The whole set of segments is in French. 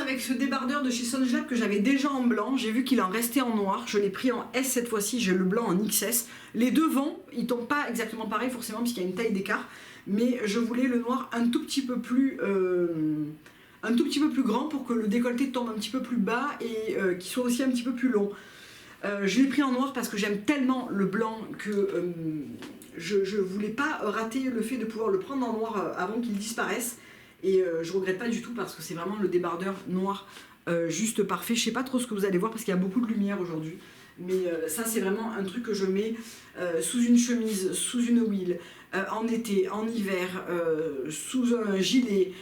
avec ce débardeur de chez Songelab que j'avais déjà en blanc. J'ai vu qu'il en restait en noir. Je l'ai pris en S cette fois-ci, j'ai le blanc en XS. Les deux vont, ils tombent pas exactement pareil forcément puisqu'il y a une taille d'écart. Mais je voulais le noir un tout petit peu plus grand pour que le décolleté tombe un petit peu plus bas et qu'il soit aussi un petit peu plus long. Je l'ai pris en noir parce que j'aime tellement le blanc que je voulais pas rater le fait de pouvoir le prendre en noir avant qu'il disparaisse. Et je regrette pas du tout parce que c'est vraiment le débardeur noir juste parfait. Je sais pas trop ce que vous allez voir parce qu'il y a beaucoup de lumière aujourd'hui. Mais ça c'est vraiment un truc que je mets sous une chemise, sous une huile, en été, en hiver, sous un gilet,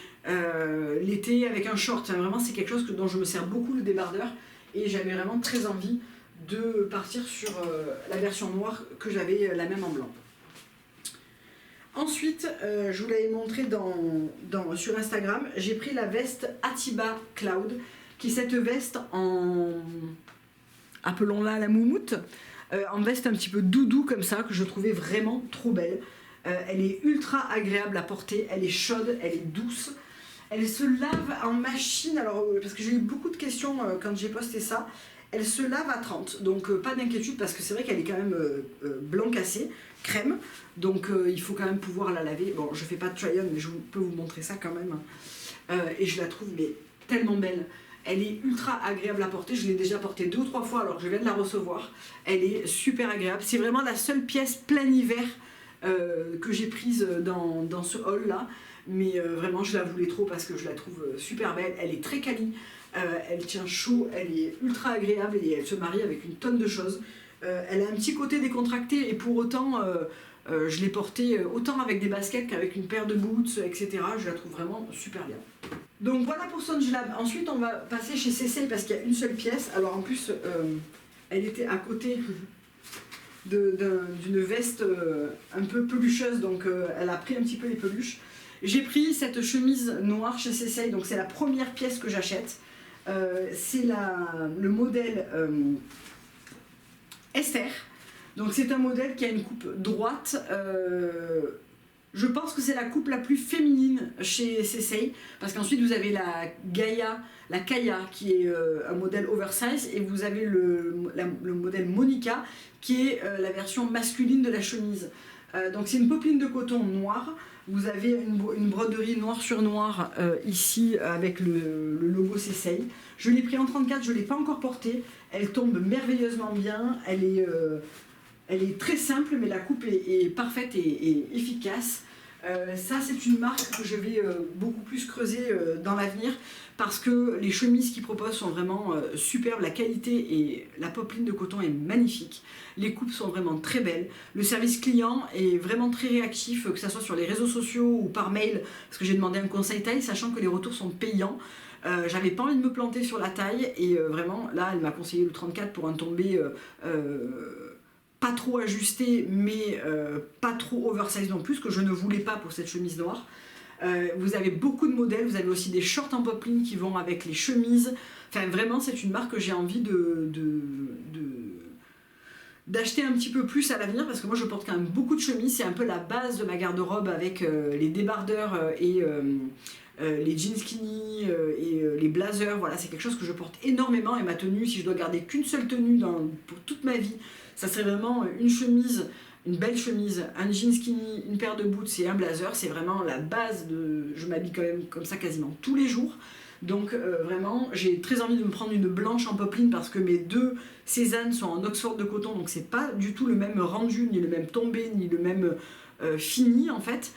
l'été avec un short. Enfin, vraiment c'est quelque chose dont je me sers beaucoup le débardeur. Et j'avais vraiment très envie de partir sur la version noire que j'avais la même en blanc. Ensuite, je vous l'avais montré sur Instagram, j'ai pris la veste Atiba Cloud, qui est cette veste en, appelons-la la moumoute, en veste un petit peu doudou comme ça, que je trouvais vraiment trop belle. Elle est ultra agréable à porter, elle est chaude, elle est douce. Elle se lave en machine, alors parce que j'ai eu beaucoup de questions quand j'ai posté ça. Elle se lave à 30, donc pas d'inquiétude parce que c'est vrai qu'elle est quand même blanc cassé, crème, donc il faut quand même pouvoir la laver. Bon, je fais pas de try-on, mais je peux vous montrer ça quand même. Et je la trouve mais tellement belle. Elle est ultra agréable à porter, je l'ai déjà portée 2 ou 3 fois alors que je viens de la recevoir. Elle est super agréable, c'est vraiment la seule pièce plein hiver que j'ai prise dans ce haul là. Mais vraiment je la voulais trop parce que je la trouve super belle, elle est très quali. Elle tient chaud, elle est ultra agréable et elle se marie avec une tonne de choses. Elle a un petit côté décontracté et pour autant, je l'ai portée autant avec des baskets qu'avec une paire de boots, etc. Je la trouve vraiment super bien. Donc voilà pour Songelab. Ensuite, on va passer chez CC parce qu'il y a une seule pièce. Alors en plus, elle était à côté d'une veste un peu pelucheuse, donc elle a pris un petit peu les peluches. J'ai pris cette chemise noire chez CC, donc c'est la première pièce que j'achète. C'est le modèle Esther, donc c'est un modèle qui a une coupe droite. Je pense que c'est la coupe la plus féminine chez CC parce qu'ensuite vous avez la Kaya qui est un modèle oversize et vous avez le modèle Monica qui est la version masculine de la chemise. Donc c'est une popeline de coton noire. Vous avez une broderie noir sur noir ici avec le logo CC. Je l'ai pris en 34, je ne l'ai pas encore portée. Elle tombe merveilleusement bien. Elle est très simple, mais la coupe est parfaite et efficace. Ça, c'est une marque que je vais beaucoup plus creuser dans l'avenir parce que les chemises qu'ils proposent sont vraiment superbes. La qualité et la popeline de coton est magnifique. Les coupes sont vraiment très belles. Le service client est vraiment très réactif, que ce soit sur les réseaux sociaux ou par mail, parce que j'ai demandé un conseil taille, sachant que les retours sont payants. J'avais pas envie de me planter sur la taille et vraiment, là, elle m'a conseillé le 34 pour un tombé pas trop ajusté, mais pas trop oversize non plus, ce que je ne voulais pas pour cette chemise noire. Vous avez beaucoup de modèles, vous avez aussi des shorts en popeline qui vont avec les chemises. Enfin, vraiment, c'est une marque que j'ai envie d'acheter un petit peu plus à l'avenir parce que moi je porte quand même beaucoup de chemises, c'est un peu la base de ma garde-robe avec les débardeurs et les jeans skinny et les blazers. Voilà, c'est quelque chose que je porte énormément et ma tenue, si je dois garder qu'une seule tenue pour toute ma vie, ça serait vraiment une chemise, une belle chemise, un jean skinny, une paire de boots et un blazer. C'est vraiment la base je m'habille quand même comme ça quasiment tous les jours. Donc vraiment, j'ai très envie de me prendre une blanche en popeline parce que mes 2 Cézanne sont en Oxford de coton, donc c'est pas du tout le même rendu, ni le même tombé, ni le même fini en fait.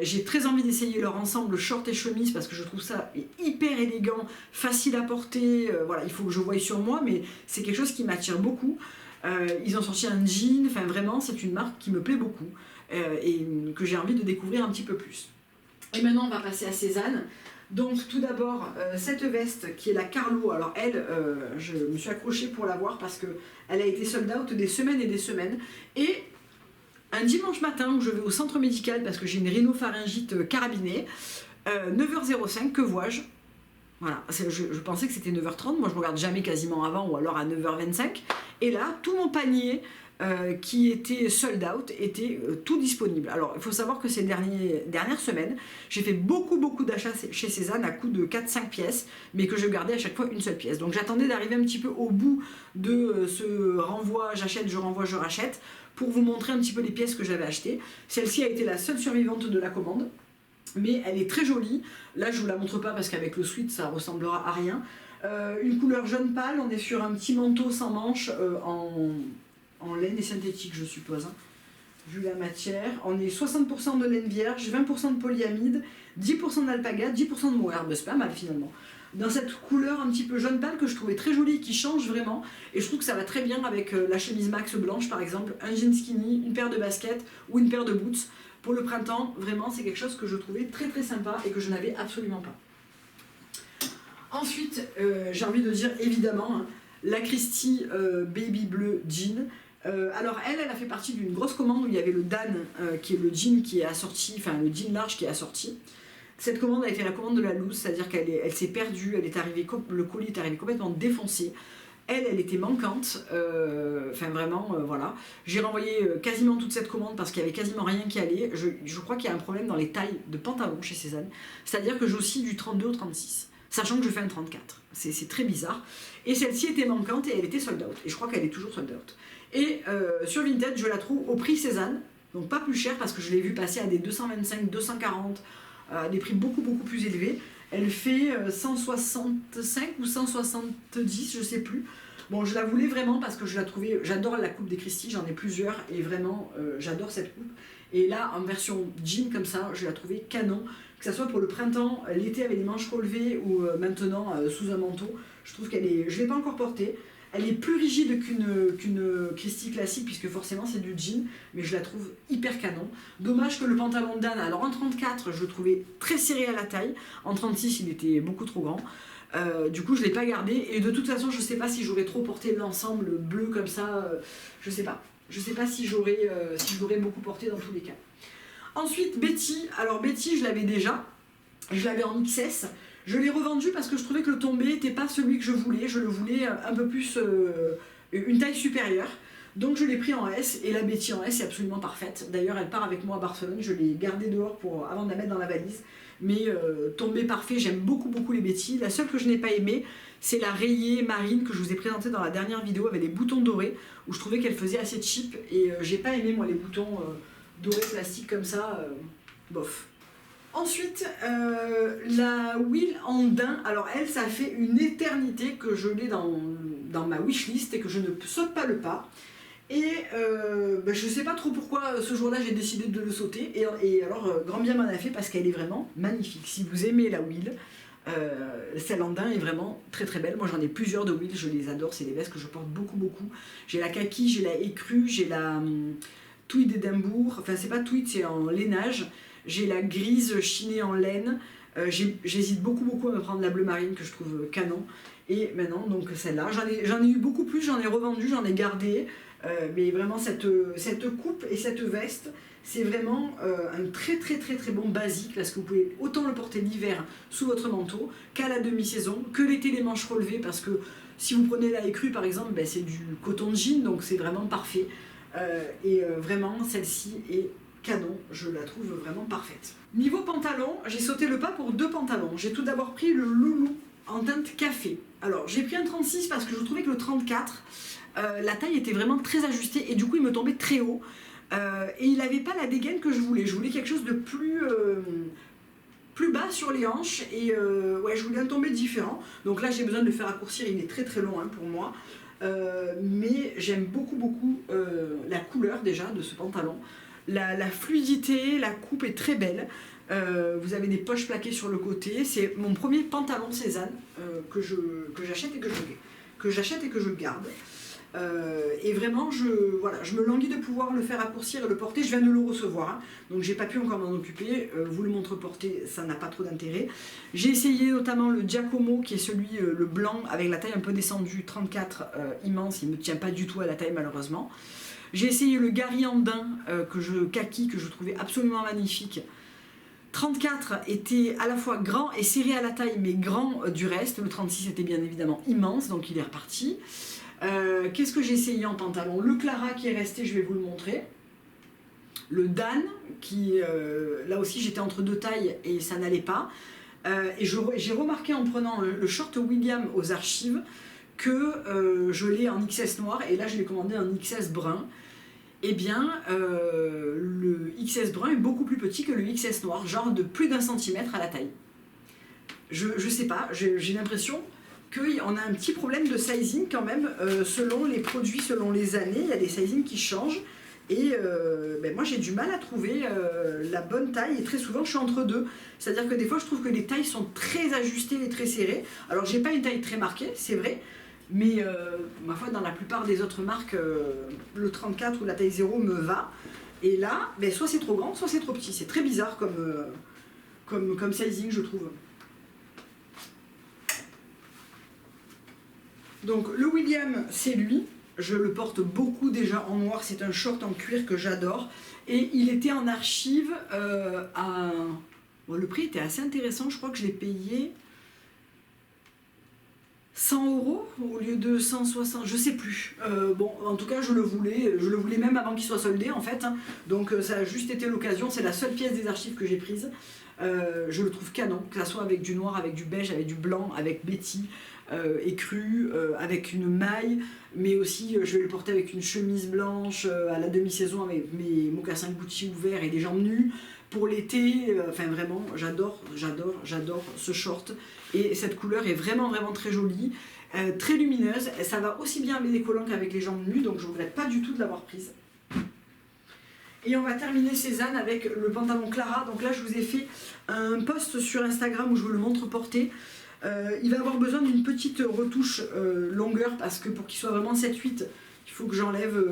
J'ai très envie d'essayer leur ensemble short et chemise parce que je trouve ça hyper élégant, facile à porter. Voilà, il faut que je voie sur moi, mais c'est quelque chose qui m'attire beaucoup. Ils ont sorti un jean, enfin vraiment, c'est une marque qui me plaît beaucoup et que j'ai envie de découvrir un petit peu plus. Et maintenant, on va passer à Cézanne. Donc tout d'abord, cette veste qui est la Carlo, alors elle, je me suis accrochée pour la voir parce qu'elle a été sold out des semaines et des semaines. Et un dimanche matin où je vais au centre médical parce que j'ai une rhinopharyngite carabinée, 9h05, que vois-je? Voilà, je pensais que c'était 9h30, moi je ne regarde jamais quasiment avant ou alors à 9h25. Et là, tout mon panier qui était sold out, était tout disponible. Alors il faut savoir que ces dernières semaines, j'ai fait beaucoup d'achats chez Cézanne à coût de 4-5 pièces, mais que je gardais à chaque fois une seule pièce. Donc j'attendais d'arriver un petit peu au bout de ce renvoi, j'achète, je renvoie, je rachète, pour vous montrer un petit peu les pièces que j'avais achetées. Celle-ci a été la seule survivante de la commande, mais elle est très jolie. Là je vous la montre pas parce qu'avec le sweat ça ressemblera à rien. Une couleur jaune pâle, on est sur un petit manteau sans manches en laine et synthétique, je suppose, hein, vu la matière. On est 60% de laine vierge, 20% de polyamide, 10% d'alpaga, 10% de mohair. Ben, c'est pas mal finalement. Dans cette couleur un petit peu jaune pâle que je trouvais très jolie, qui change vraiment, et je trouve que ça va très bien avec la chemise Max blanche par exemple, un jean skinny, une paire de baskets ou une paire de boots. Pour le printemps, vraiment c'est quelque chose que je trouvais très sympa et que je n'avais absolument pas. Ensuite, j'ai envie de dire évidemment, hein, la Christie Baby Bleu Jean. Alors elle a fait partie d'une grosse commande où il y avait le Dan, qui est le jean qui est assorti, enfin le jean large qui est assorti. Cette commande a été la commande de la loose, c'est-à-dire qu'elle s'est perdue, le colis est arrivé complètement défoncé. Elle était manquante, enfin vraiment, voilà. J'ai renvoyé quasiment toute cette commande parce qu'il n'y avait quasiment rien qui allait. Je crois qu'il y a un problème dans les tailles de pantalons chez Cézanne, c'est-à-dire que j'oscille du 32 au 36. Sachant que je fais un 34. C'est très bizarre. Et celle-ci était manquante et elle était sold out. Et je crois qu'elle est toujours sold out. Et sur Vinted, je la trouve au prix Cézanne. Donc pas plus cher parce que je l'ai vu passer à des 225, 240, des prix beaucoup plus élevés. Elle fait 165 ou 170, je sais plus. Bon, je la voulais vraiment parce que je la trouvais... J'adore la coupe des Christie, j'en ai plusieurs. Et vraiment, j'adore cette coupe. Et là, en version jean comme ça, je la trouvais canon. Que ce soit pour le printemps, l'été avec des manches relevées ou maintenant sous un manteau, je trouve qu'elle est... Je ne l'ai pas encore portée. Elle est plus rigide qu'une Christie classique puisque forcément c'est du jean, mais je la trouve hyper canon. Dommage que le pantalon de Dan, alors en 34 je le trouvais très serré à la taille, en 36 il était beaucoup trop grand. Du coup je ne l'ai pas gardé et de toute façon je ne sais pas si j'aurais trop porté l'ensemble bleu comme ça, je sais pas. Je ne sais pas si j'aurais beaucoup porté dans tous les cas. Ensuite Betty, alors Betty je l'avais déjà, je l'avais en XS. Je l'ai revendu parce que je trouvais que le tombé n'était pas celui que je voulais. Je le voulais un peu plus, une taille supérieure. Donc je l'ai pris en S et la Betty en S est absolument parfaite. D'ailleurs elle part avec moi à Barcelone. Je l'ai gardée dehors avant de la mettre dans la valise. Mais tombé parfait, j'aime beaucoup les Betty. La seule que je n'ai pas aimée, c'est la rayée marine que je vous ai présentée dans la dernière vidéo avec les boutons dorés. Où je trouvais qu'elle faisait assez cheap. Et j'ai pas aimé moi les boutons dorés plastiques comme ça. Bof. Ensuite, la Will en daim, alors elle, ça fait une éternité que je l'ai dans ma wishlist et que je ne saute pas le pas. Et je ne sais pas trop pourquoi ce jour-là j'ai décidé de le sauter. Et alors, grand bien m'en a fait parce qu'elle est vraiment magnifique. Si vous aimez la Will, celle en daim est vraiment très belle. Moi j'en ai plusieurs de Will, je les adore, c'est des vestes que je porte beaucoup. J'ai la kaki, j'ai la écrue, j'ai la tweed d'Édimbourg, enfin c'est pas tweed, c'est en lainage. J'ai la grise chinée en laine, j'hésite beaucoup à me prendre la bleu marine que je trouve canon. Et maintenant donc celle-là, j'en ai eu beaucoup plus, j'en ai revendu, j'en ai gardé. Mais vraiment cette coupe et cette veste, c'est vraiment un très bon basique parce que vous pouvez autant le porter l'hiver sous votre manteau qu'à la demi-saison, que l'été les manches relevées parce que si vous prenez la écrue par exemple, ben, c'est du coton de jean donc c'est vraiment parfait. Vraiment celle-ci est canon, je la trouve vraiment parfaite. Niveau pantalon, j'ai sauté le pas pour deux pantalons. J'ai tout d'abord pris le Loulou en teinte café. Alors j'ai pris un 36 parce que je trouvais que le 34, la taille était vraiment très ajustée et du coup il me tombait très haut. Et il n'avait pas la dégaine que je voulais. Je voulais quelque chose de plus bas sur les hanches et ouais, je voulais un tombé différent. Donc là j'ai besoin de le faire raccourcir, il est très long hein, pour moi. Mais j'aime beaucoup la couleur déjà de ce pantalon. La fluidité, la coupe est très belle. Vous avez des poches plaquées sur le côté. C'est mon premier pantalon Cézanne que j'achète et que je garde. Et vraiment, je me languis de pouvoir le faire raccourcir et le porter. Je viens de le recevoir, hein, donc j'ai pas pu encore m'en occuper. Vous le montre porté, ça n'a pas trop d'intérêt. J'ai essayé notamment le Giacomo, qui est celui, le blanc, avec la taille un peu descendue, 34, immense. Il ne me tient pas du tout à la taille, malheureusement. J'ai essayé le Gary en daim, kaki, que je trouvais absolument magnifique. 34 était à la fois grand et serré à la taille, mais grand du reste. Le 36 était bien évidemment immense, donc il est reparti. Qu'est-ce que j'ai essayé en pantalon? Le Clara qui est resté, je vais vous le montrer. Le Dan, qui là aussi j'étais entre deux tailles et ça n'allait pas. Et j'ai remarqué en prenant le short William aux archives que je l'ai en XS noir et là je l'ai commandé en XS brun. Eh bien, le XS brun est beaucoup plus petit que le XS noir, genre de plus d'1 centimètre à la taille. Je sais pas, j'ai l'impression qu'on a un petit problème de sizing quand même, selon les produits, selon les années, il y a des sizings qui changent. Et ben moi j'ai du mal à trouver la bonne taille et très souvent je suis entre deux. C'est-à-dire que des fois je trouve que les tailles sont très ajustées et très serrées. Alors j'ai pas une taille très marquée, c'est vrai, mais ma foi dans la plupart des autres marques, le 34 ou la taille 0 me va. Et là, ben, soit c'est trop grand, soit c'est trop petit. C'est très bizarre comme sizing je trouve. Donc le William c'est lui. Je le porte beaucoup déjà en noir, c'est un short en cuir que j'adore. Et il était en archive à... Bon, le prix était assez intéressant, je crois que je l'ai payé 100 € au lieu de 160, je sais plus. Bon, en tout cas, je le voulais même avant qu'il soit soldé en fait. Hein. Donc ça a juste été l'occasion, c'est la seule pièce des archives que j'ai prise. Je le trouve canon, que ça soit avec du noir, avec du beige, avec du blanc, avec Betty écru, avec une maille, mais aussi je vais le porter avec une chemise blanche à la demi-saison avec mes mocassins Gucci ouverts et des jambes nues. Pour l'été, enfin vraiment, j'adore ce short. Et cette couleur est vraiment très jolie, très lumineuse. Ça va aussi bien avec les collants qu'avec les jambes nues, donc je ne regrette pas du tout de l'avoir prise. Et on va terminer Cézanne avec le pantalon Clara. Donc là, je vous ai fait un post sur Instagram où je vous le montre porté. Il va avoir besoin d'une petite retouche longueur parce que pour qu'il soit vraiment 7-8, il faut que j'enlève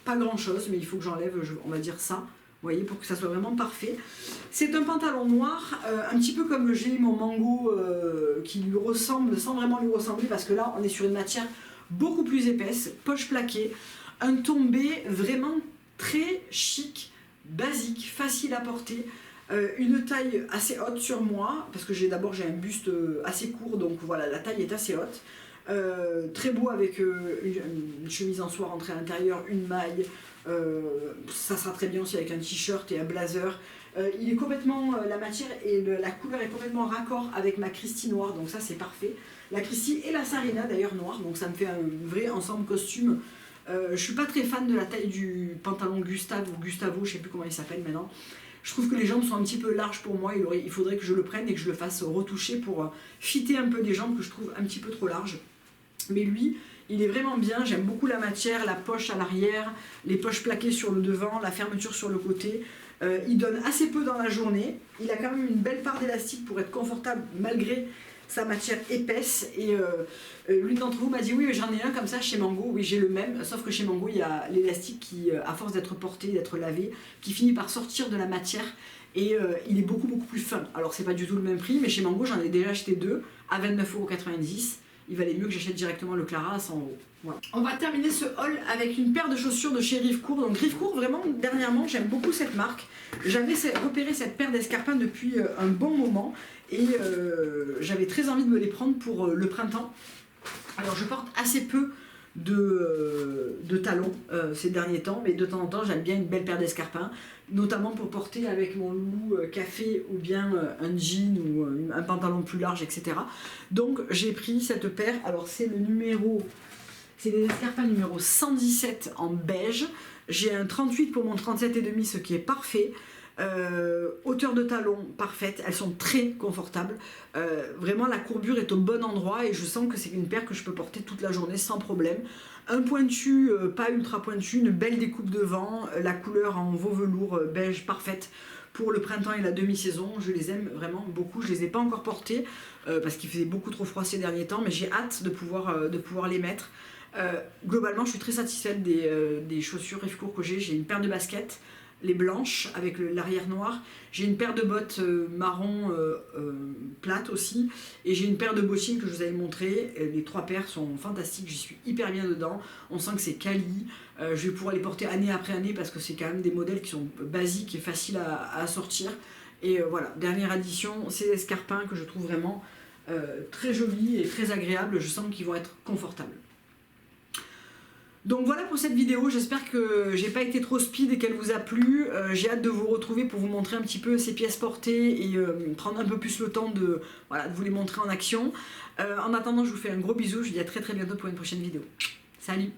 pas grand chose, mais il faut que j'enlève, on va dire ça. Vous voyez, pour que ça soit vraiment parfait. C'est un pantalon noir, un petit peu comme j'ai mon Mango qui lui ressemble sans vraiment lui ressembler parce que là, on est sur une matière beaucoup plus épaisse, poche plaquée, un tombé vraiment très chic, basique, facile à porter. Une taille assez haute sur moi, parce que d'abord j'ai un buste assez court, donc voilà, la taille est assez haute. Très beau avec une chemise en soie rentrée à l'intérieur, une maille, ça sera très bien aussi avec un t-shirt et un blazer. Il est complètement, la matière et la couleur est complètement raccord avec ma Christie noire, donc ça c'est parfait. La Christie et la Sarina d'ailleurs noire, donc ça me fait un vrai ensemble costume. Je suis pas très fan de la taille du pantalon Gustave ou Gustavo, je sais plus comment il s'appelle maintenant. Je trouve que les jambes sont un petit peu larges pour moi, il faudrait que je le prenne et que je le fasse retoucher pour fitter un peu des jambes que je trouve un petit peu trop larges. Mais lui, il est vraiment bien, j'aime beaucoup la matière, la poche à l'arrière, les poches plaquées sur le devant, la fermeture sur le côté. Il donne assez peu dans la journée, il a quand même une belle part d'élastique pour être confortable malgré sa matière épaisse. Et l'une d'entre vous m'a dit oui, j'en ai un comme ça chez Mango. Oui, j'ai le même, sauf que chez Mango il y a l'élastique qui, à force d'être porté, d'être lavé, qui finit par sortir de la matière et il est beaucoup plus fin. Alors c'est pas du tout le même prix, mais chez Mango j'en ai déjà acheté deux à 29,90 €. Il valait mieux que j'achète directement le Clara à 100 €. Voilà. On va terminer ce haul avec une paire de chaussures de chez Rivecourt. Donc Rivecourt, vraiment, dernièrement, j'aime beaucoup cette marque. J'avais repéré cette paire d'escarpins depuis un bon moment et j'avais très envie de me les prendre pour le printemps. Alors je porte assez peu de talons ces derniers temps, mais de temps en temps j'aime bien une belle paire d'escarpins, notamment pour porter avec mon loulou café ou bien un jean ou un pantalon plus large, etc. Donc j'ai pris cette paire, alors c'est les escarpins numéro 117 en beige, j'ai un 38 pour mon 37,5, ce qui est parfait. Hauteur de talon parfaite, elles sont très confortables, vraiment la courbure est au bon endroit et je sens que c'est une paire que je peux porter toute la journée sans problème. Un pointu, pas ultra pointu, une belle découpe devant, la couleur en veau velours beige parfaite pour le printemps et la demi-saison. Je les aime vraiment beaucoup, je les ai pas encore portés parce qu'il faisait beaucoup trop froid ces derniers temps, mais j'ai hâte de pouvoir les mettre. Globalement je suis très satisfaite des chaussures Rivecourt que j'ai une paire de baskets, les blanches avec l'arrière noir, j'ai une paire de bottes marron plates aussi, et j'ai une paire de bottines que je vous avais montré. Les trois paires sont fantastiques, j'y suis hyper bien dedans, on sent que c'est quali, je vais pouvoir les porter année après année parce que c'est quand même des modèles qui sont basiques et faciles à sortir. Et voilà, dernière addition, ces escarpins que je trouve vraiment très jolis et très agréables, je sens qu'ils vont être confortables. Donc voilà pour cette vidéo, j'espère que j'ai pas été trop speed et qu'elle vous a plu. J'ai hâte de vous retrouver pour vous montrer un petit peu ces pièces portées et prendre un peu plus le temps de, voilà, de vous les montrer en action. En attendant, je vous fais un gros bisou, je vous dis à très bientôt pour une prochaine vidéo. Salut!